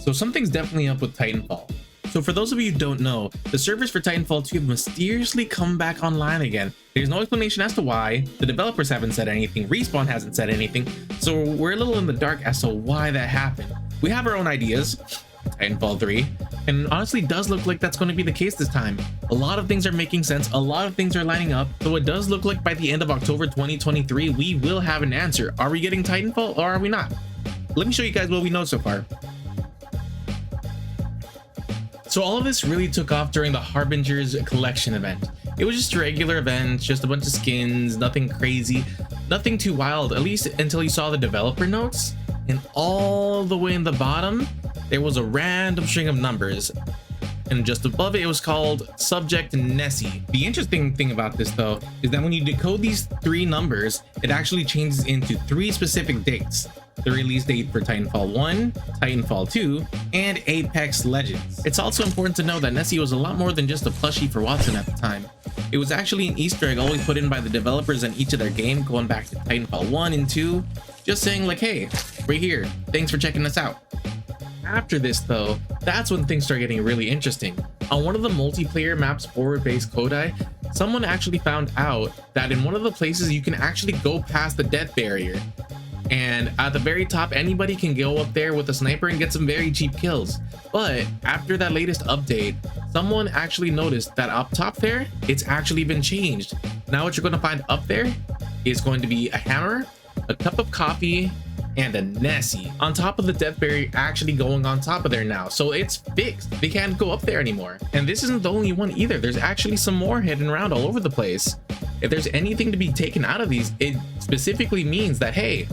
So something's definitely up with Titanfall. So for those of you who don't know, the servers for Titanfall 2 have mysteriously come back online again. There's no explanation as to why, the developers haven't said anything, Respawn hasn't said anything, so we're a little in the dark as to why that happened. We have our own ideas, Titanfall 3, and it honestly does look like that's going to be the case this time. A lot of things are making sense, a lot of things are lining up, so it does look like by the end of October 2023, we will have an answer. Are we getting Titanfall or are we not? Let me show you guys what we know so far. So all of this really took off during the Harbinger's collection event. It was just a regular event, just a bunch of skins, nothing crazy, nothing too wild, at least until you saw the developer notes. And all the way in the bottom, there was a random string of numbers. And just above it, it was called Subject Nessie. The interesting thing about this though, is that when you decode these three numbers, it actually changes into three specific dates. The release date for Titanfall 1, Titanfall 2, and Apex Legends. It's also important to know that Nessie was a lot more than just a plushie for Watson at the time. It was actually an Easter egg always put in by the developers in each of their games, going back to Titanfall 1 and 2, just saying like, hey, we're here, thanks for checking us out. After this though, that's when things start getting really interesting. On one of the multiplayer maps forward-based Kodai, someone actually found out that in one of the places you can actually go past the death barrier. And at the very top, anybody can go up there with a sniper and get some very cheap kills. But after that latest update, someone actually noticed that up top there, it's actually been changed. Now what you're going to find up there is going to be a hammer, a cup of coffee, and a Nessie on top of the death barrier actually going on top of there now. So it's fixed. They can't go up there anymore. And this isn't the only one either. There's actually some more hidden around all over the place. If there's anything to be taken out of these, it specifically means that, hey,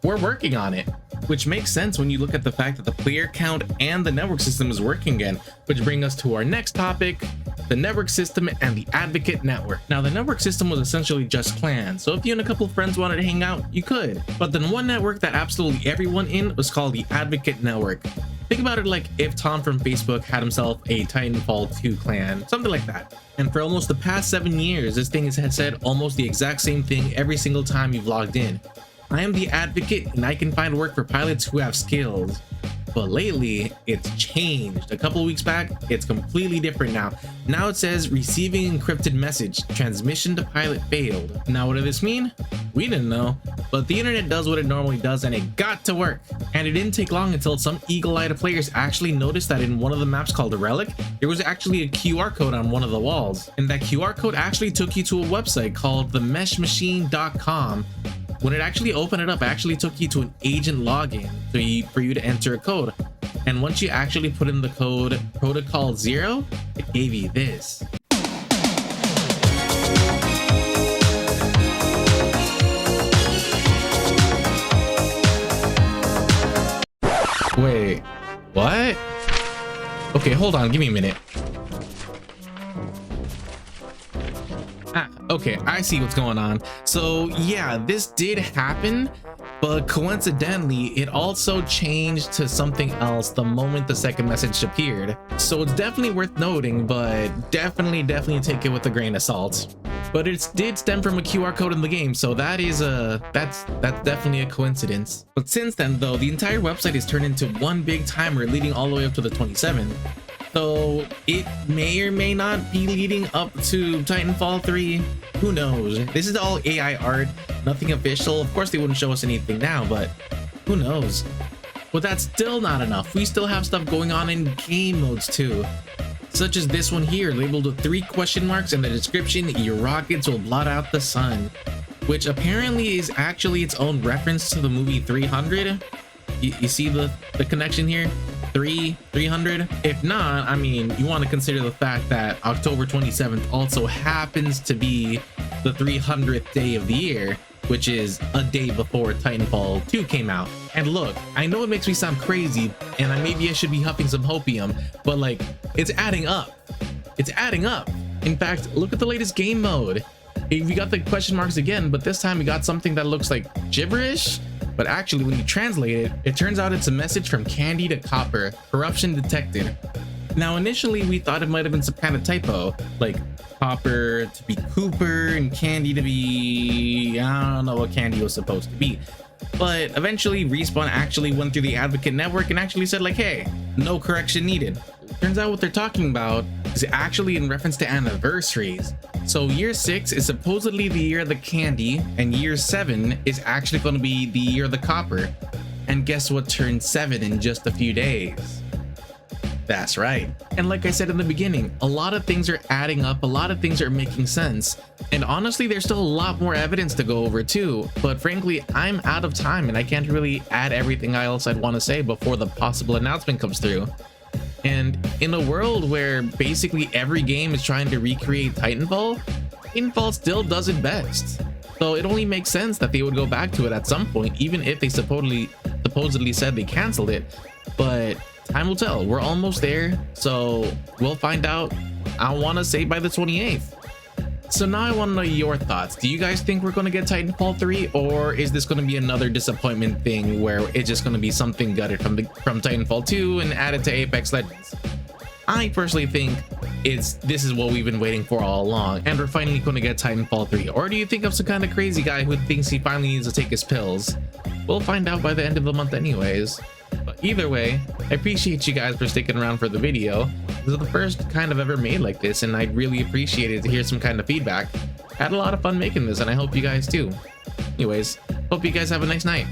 we're working on it, which makes sense when you look at the fact that the player count and the network system is working again, which brings us to our next topic, the network system and the Advocate network. Now the network system was essentially just clans, so if you and a couple of friends wanted to hang out, you could. But then one network that absolutely everyone in was called the Advocate network. Think about it like if Tom from Facebook had himself a Titanfall 2 clan, something like that. And for almost the past 7 years, this thing has said almost the exact same thing every single time you've logged in. I am the Advocate and I can find work for pilots who have skills. But lately, it's changed. A couple of weeks back, it's completely different now. Now it says receiving encrypted message, transmission to pilot failed. Now what does this mean? We didn't know, but the internet does what it normally does and it got to work. And it didn't take long until some eagle-eyed players actually noticed that in one of the maps called the Relic, there was actually a QR code on one of the walls. And that QR code actually took you to a website called themeshmachine.com. When it actually opened it up, it actually took you to an agent login for you to enter a code. And once you actually put in the code protocol 0, it gave you this. Wait, what? Okay, hold on, give me a minute. Okay, I see what's going on. So yeah, this did happen, but coincidentally, it also changed to something else the moment the second message appeared. So it's definitely worth noting, but definitely take it with a grain of salt. But it did stem from a QR code in the game, so that is that's definitely a coincidence. But since then though, the entire website is turned into one big timer leading all the way up to the 27th. So it may or may not be leading up to Titanfall 3. Who knows? This is all AI art, nothing official. Of course they wouldn't show us anything now, but who knows? But that's still not enough. We still have stuff going on in game modes too. Such as this one here, labeled with 3 question marks and the description, your rockets will blot out the sun. Which apparently is actually its own reference to the movie 300. You see the connection here? 300. If not, I mean, you want to consider the fact that October 27th also happens to be the 300th day of the year, which is a day before Titanfall 2 came out. And look, I know it makes me sound crazy and maybe I should be huffing some hopium, but like, it's adding up. It's adding up. In fact, look at the latest game mode. We got the question marks again, but this time we got something that looks like gibberish. But actually, when you translate it, it turns out it's a message from Candy to Copper, corruption detected. Now, initially, we thought it might have been some kind of typo, like Copper to be Cooper and Candy to be... I don't know what Candy was supposed to be. But eventually Respawn actually went through the advocate network and actually said like, hey, no correction needed. Turns out what they're talking about is actually in reference to anniversaries. So year 6 is supposedly the year of the candy, and year 7 is actually going to be the year of the copper. And guess what turned 7 in just a few days? That's right. And like I said in the beginning, a lot of things are adding up, a lot of things are making sense. And honestly, there's still a lot more evidence to go over too. But frankly, I'm out of time and I can't really add everything else I'd want to say before the possible announcement comes through. And in a world where basically every game is trying to recreate Titanfall, Titanfall still does it best. So it only makes sense that they would go back to it at some point, even if they supposedly said they canceled it. But time will tell. We're almost there, so we'll find out. I want to say by the 28th. So now I want to know your thoughts. Do you guys think we're going to get Titanfall 3, or is this going to be another disappointment thing where it's just going to be something gutted from Titanfall 2 and added to Apex Legends? I personally think this is what we've been waiting for all along, and we're finally going to get Titanfall 3. Or do you think I'm some kind of crazy guy who thinks he finally needs to take his pills? We'll find out by the end of the month anyways. But either way, I appreciate you guys for sticking around for the video. This is the first kind of ever made like this, and I'd really appreciate it to hear some kind of feedback. I had a lot of fun making this, and I hope you guys do. Anyways, hope you guys have a nice night.